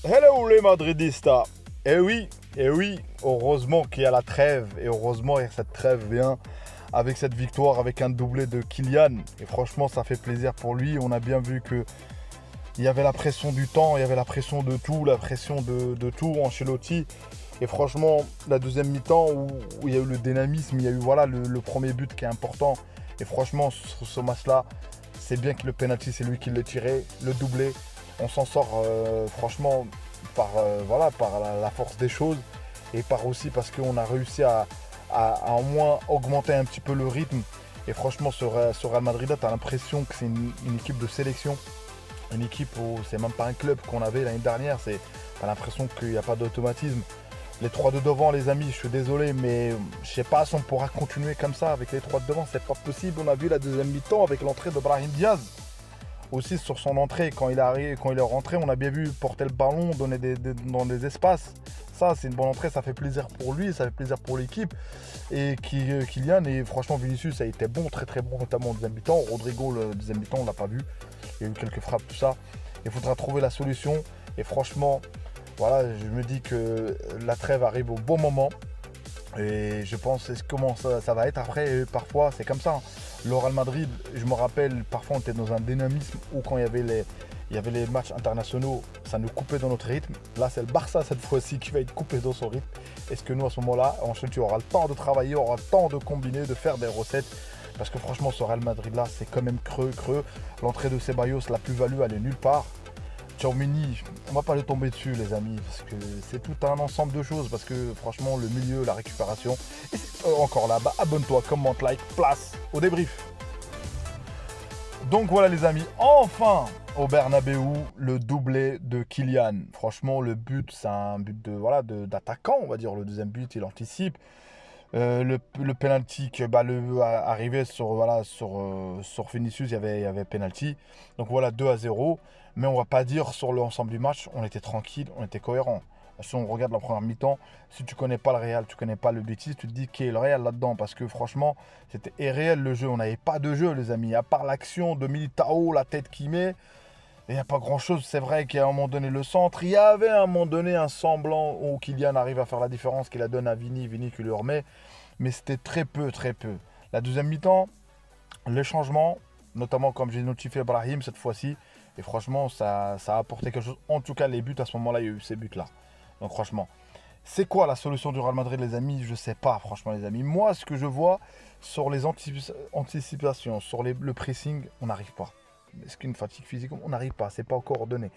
Hello les Madridistas. Eh oui, heureusement qu'il y a la trêve et heureusement que cette trêve vient avec cette victoire, avec un doublé de Kylian. Et franchement, ça fait plaisir pour lui. On a bien vu que il y avait la pression du temps, il y avait la pression de tout, la pression de tout, Ancelotti. Et franchement, la deuxième mi-temps où il y a eu le dynamisme, il y a eu voilà, le premier but qui est important. Et franchement, sur ce match-là, c'est bien que le penalty, c'est lui qui l'a tiré, le doublé. On s'en sort franchement voilà, par la force des choses et par aussi parce qu'on a réussi à au moins augmenter un petit peu le rythme. Et franchement, sur Real Madrid, tu as l'impression que c'est une équipe de sélection, une équipe où c'est même pas un club qu'on avait l'année dernière. T'as l'impression qu'il n'y a pas d'automatisme. Les trois de devant, les amis, je suis désolé, mais je sais pas si on pourra continuer comme ça avec les trois de devant. C'est pas possible. On a vu la deuxième mi-temps avec l'entrée de Brahim Diaz. Aussi sur son entrée, quand il est arrivé, quand il est rentré, on a bien vu porter le ballon, donner dans des espaces. Ça, c'est une bonne entrée, ça fait plaisir pour lui, ça fait plaisir pour l'équipe. Et Kylian, et franchement, Vinicius a été bon, très très bon, notamment au deuxième mi-temps. Rodrigo, le deuxième mi-temps, on l'a pas vu. Il y a eu quelques frappes, tout ça. Il faudra trouver la solution. Et franchement, voilà, je me dis que la trêve arrive au bon moment. Et je pense comment ça va être après. Et parfois, c'est comme ça, hein. Le Real Madrid, je me rappelle, parfois on était dans un dynamisme où quand il y avait les matchs internationaux, ça nous coupait dans notre rythme. Là, c'est le Barça cette fois-ci qui va être coupé dans son rythme. Est-ce que nous, à ce moment-là, ensuite, tu auras le temps de travailler, aura le temps de combiner, de faire des recettes. Parce que franchement, ce Real Madrid-là, c'est quand même creux. L'entrée de Ceballos, la plus-value, elle est nulle part. Xiaomini, on va pas le tomber dessus les amis, parce que c'est tout un ensemble de choses, parce que franchement le milieu, la récupération, et c'est encore là, bah abonne-toi, commente, like, place au débrief. Donc voilà les amis, enfin au Bernabeu, le doublé de Kylian. Franchement le but, c'est un but d'attaquant, on va dire. Le deuxième but, il anticipe. Le penalty que arrivait sur Vinicius, il y avait penalty. Donc voilà 2-0. Mais on va pas dire sur l'ensemble du match, on était tranquille, on était cohérent. Si on regarde la première mi-temps, si tu connais pas le Real, tu connais pas le Betis, tu te dis qui est le Real là-dedans. Parce que franchement, c'était irréel le jeu. On n'avait pas de jeu, les amis. À part l'action de Militao, la tête qu'il met, il n'y a pas grand-chose. C'est vrai qu'à un moment donné, le centre, il y avait à un moment donné un semblant où Kylian arrive à faire la différence, qu'il la donne à Vini qui le remet. Mais c'était très peu, très peu. La deuxième mi-temps, les changements, notamment comme j'ai notifié Brahim cette fois-ci, et franchement, ça a apporté quelque chose. En tout cas, les buts, à ce moment-là, il y a eu ces buts-là. Donc franchement, c'est quoi la solution du Real Madrid, les amis? Je sais pas, franchement, les amis. Moi, ce que je vois sur les anticipations, sur le pressing, on n'arrive pas. Est-ce qu'une fatigue physique, on n'arrive pas, c'est pas coordonné.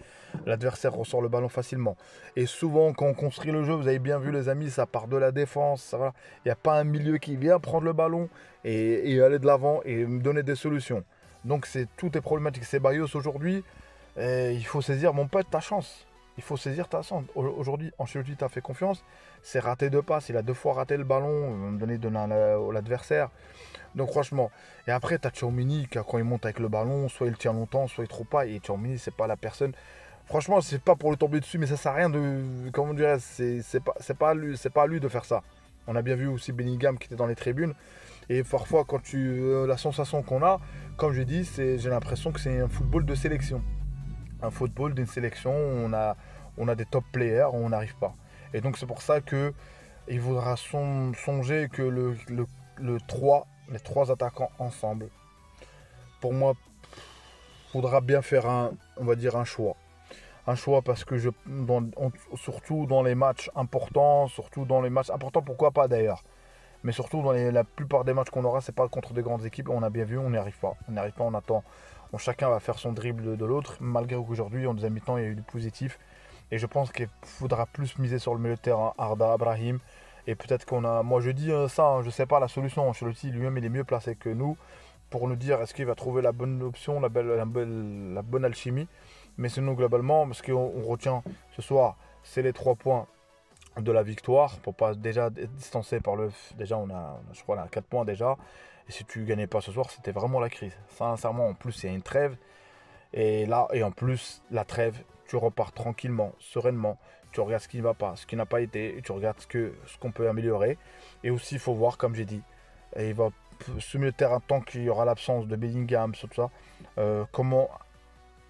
L'adversaire ressort le ballon facilement. Et souvent, quand on construit le jeu, vous avez bien vu, les amis, ça part de la défense. Ça va. Il n'y a pas un milieu qui vient prendre le ballon et aller de l'avant et me donner des solutions. Donc, tout est problématique. C'est Barrios aujourd'hui. Il faut saisir, mon pote, ta chance. Il faut saisir ta chance. Aujourd'hui, Ancelotti t'a fait confiance. C'est raté de passe. Il a deux fois raté le ballon, donné à l'adversaire. Donc franchement, et après t'as Tchouaméni quand il monte avec le ballon, soit il tient longtemps, soit il trouve pas. Et Tchouaméni, c'est pas la personne. Franchement, c'est pas pour le tomber dessus, mais ça sert à rien de. Comment dire, c'est pas pas à lui de faire ça. On a bien vu aussi Bellingham qui était dans les tribunes. Et parfois, la sensation qu'on a, comme je dis, j'ai l'impression que c'est un football de sélection. Un football d'une sélection où on a des top players, où on n'arrive pas. Et donc c'est pour ça que il faudra songer que le 3 les trois attaquants ensemble. Pour moi, il faudra bien faire on va dire un choix. Un choix parce que surtout dans les matchs importants, pourquoi pas d'ailleurs. Mais surtout dans la plupart des matchs qu'on aura, c'est pas contre des grandes équipes. On a bien vu, on n'y arrive pas. On n'y arrive pas, on attend. Chacun va faire son dribble de l'autre. Malgré qu'aujourd'hui, en deuxième mi-temps, il y a eu du positif. Et je pense qu'il faudra plus miser sur le milieu de terrain, Arda, Brahim. Et peut-être qu'on a. Moi je dis ça, hein, je sais pas la solution. Ancelotti lui-même il est mieux placé que nous pour nous dire est-ce qu'il va trouver la bonne option, la bonne alchimie. Mais sinon globalement, ce qu'on retient ce soir, c'est les 3 points de la victoire pour pas déjà être distancé par le. Déjà je crois on a 4 points déjà. Et si tu gagnais pas ce soir, c'était vraiment la crise. Sincèrement, en plus il y a une trêve. Et là, et en plus, la trêve, tu repars tranquillement, sereinement. Tu regardes ce qui ne va pas, ce qui n'a pas été, et tu regardes ce qu'on peut améliorer. Et aussi, il faut voir, comme j'ai dit, et il va se milieu de terrain tant qu'il y aura l'absence de Bellingham, tout ça, comment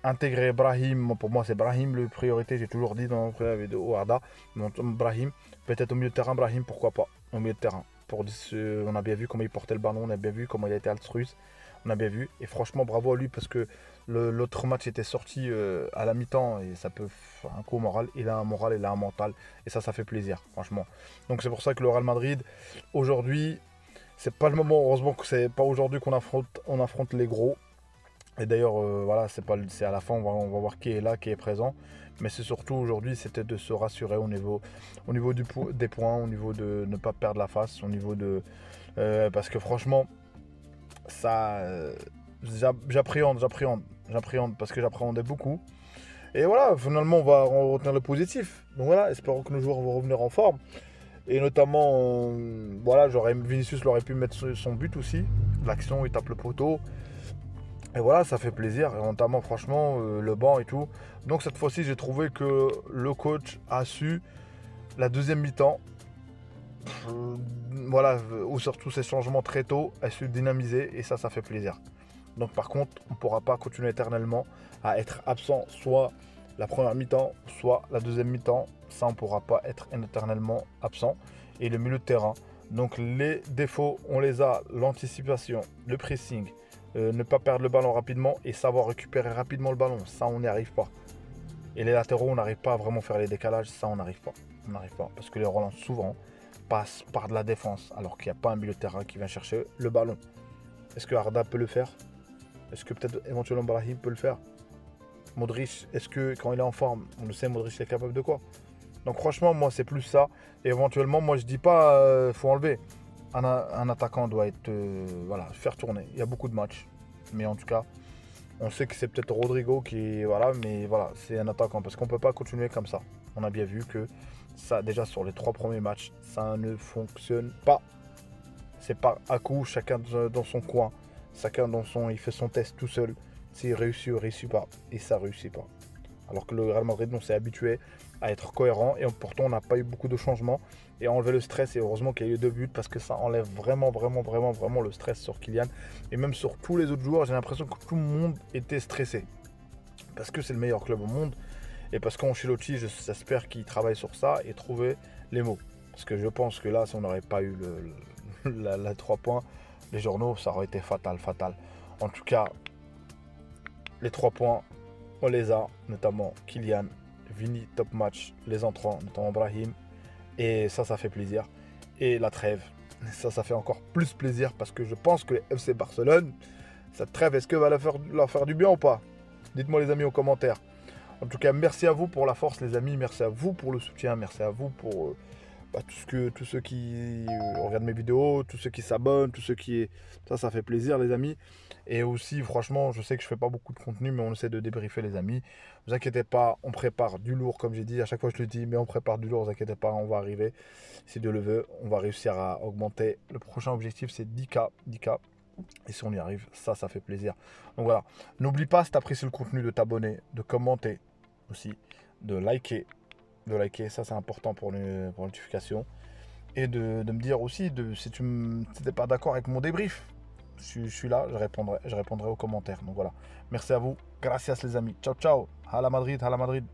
intégrer Brahim, pour moi c'est Brahim le priorité, j'ai toujours dit dans la vidéo Arda, Brahim, peut-être au milieu de terrain, Brahim, pourquoi pas, au milieu de terrain. On a bien vu comment il portait le ballon, on a bien vu comment il a été altruiste, on a bien vu, et franchement bravo à lui parce que l'autre match était sorti à la mi-temps et ça peut faire un coup au moral, il a un moral, il a un mental, et ça fait plaisir, franchement. Donc c'est pour ça que le Real Madrid, aujourd'hui, c'est pas le moment, heureusement que c'est pas aujourd'hui qu'on affronte les gros. Et d'ailleurs, voilà, c'est à la fin, on va voir qui est là, qui est présent. Mais c'est surtout aujourd'hui, c'était de se rassurer au niveau des points, au niveau de ne pas perdre la face, au niveau de... parce que franchement, ça... j'appréhende, parce que j'appréhendais beaucoup. Et voilà, finalement, on va retenir le positif. Donc voilà, espérons que nos joueurs vont revenir en forme. Et notamment, voilà, Vinicius aurait pu mettre son but aussi. L'action, il tape le poteau. Et voilà, ça fait plaisir, et notamment franchement le banc et tout. Donc cette fois-ci, j'ai trouvé que le coach a su, la deuxième mi-temps, voilà, ou surtout ces changements très tôt, a su dynamiser, et ça fait plaisir. Donc par contre, on ne pourra pas continuer éternellement à être absent, soit la première mi-temps, soit la deuxième mi-temps. Ça, on ne pourra pas être éternellement absent. Et le milieu de terrain, donc les défauts, on les a, l'anticipation, le pressing, ne pas perdre le ballon rapidement et savoir récupérer rapidement le ballon. Ça, on n'y arrive pas. Et les latéraux, on n'arrive pas à vraiment faire les décalages. Ça, on n'arrive pas. On n'arrive pas. Parce que les relances, souvent, passent par de la défense. Alors qu'il n'y a pas un milieu de terrain qui vient chercher le ballon. Est-ce que Arda peut le faire? Est-ce que peut-être éventuellement Brahim peut le faire? Modric, est-ce que quand il est en forme, on le sait, Modric est capable de quoi? Donc franchement, moi, c'est plus ça. Et éventuellement, moi, je dis pas faut enlever. Un attaquant doit être voilà, faire tourner. Il y a beaucoup de matchs. Mais en tout cas, on sait que c'est peut-être Rodrigo qui... Voilà, mais voilà, c'est un attaquant. Parce qu'on ne peut pas continuer comme ça. On a bien vu que ça, déjà sur les 3 premiers matchs, ça ne fonctionne pas. C'est pas à coup, chacun dans son coin. Chacun il fait son test tout seul. S'il réussit ou réussit pas. Et ça réussit pas. Alors que le Real Madrid, on s'est habitué à être cohérent. Et pourtant, on n'a pas eu beaucoup de changements. Et enlever le stress. Et heureusement qu'il y a eu 2 buts. Parce que ça enlève vraiment le stress sur Kylian. Et même sur tous les autres joueurs, j'ai l'impression que tout le monde était stressé. Parce que c'est le meilleur club au monde. Et parce qu'Ancelotti, j'espère qu'il travaille sur ça et trouver les mots. Parce que je pense que là, si on n'aurait pas eu la 3 points, les journaux, ça aurait été fatal. En tout cas, les 3 points, on les a, notamment Kylian, Vini, top match, les entrants, notamment Brahim. Et ça fait plaisir. Et la trêve, ça fait encore plus plaisir parce que je pense que FC Barcelone, cette trêve, est-ce que va leur faire du bien ou pas? Dites-moi les amis en commentaire. En tout cas, merci à vous pour la force les amis, merci à vous pour le soutien, merci à vous pour tous ceux qui regardent mes vidéos, tous ceux qui s'abonnent, tous ceux qui... Ça fait plaisir les amis. Et aussi, franchement, je sais que je fais pas beaucoup de contenu, mais on essaie de débriefer les amis. Ne vous inquiétez pas, on prépare du lourd, comme j'ai dit, à chaque fois je le dis, mais on prépare du lourd, ne vous inquiétez pas, on va arriver. Si Dieu le veut, on va réussir à augmenter. Le prochain objectif, c'est 10K. Et si on y arrive, ça fait plaisir. Donc voilà, n'oublie pas, si tu apprécies le contenu, de t'abonner, de commenter aussi, de liker, ça c'est important pour les notifications. Et de me dire aussi si tu n'es pas d'accord avec mon débrief. Je suis là, je répondrai aux commentaires. Donc voilà, merci à vous, gracias les amis, ciao ciao, à la Madrid.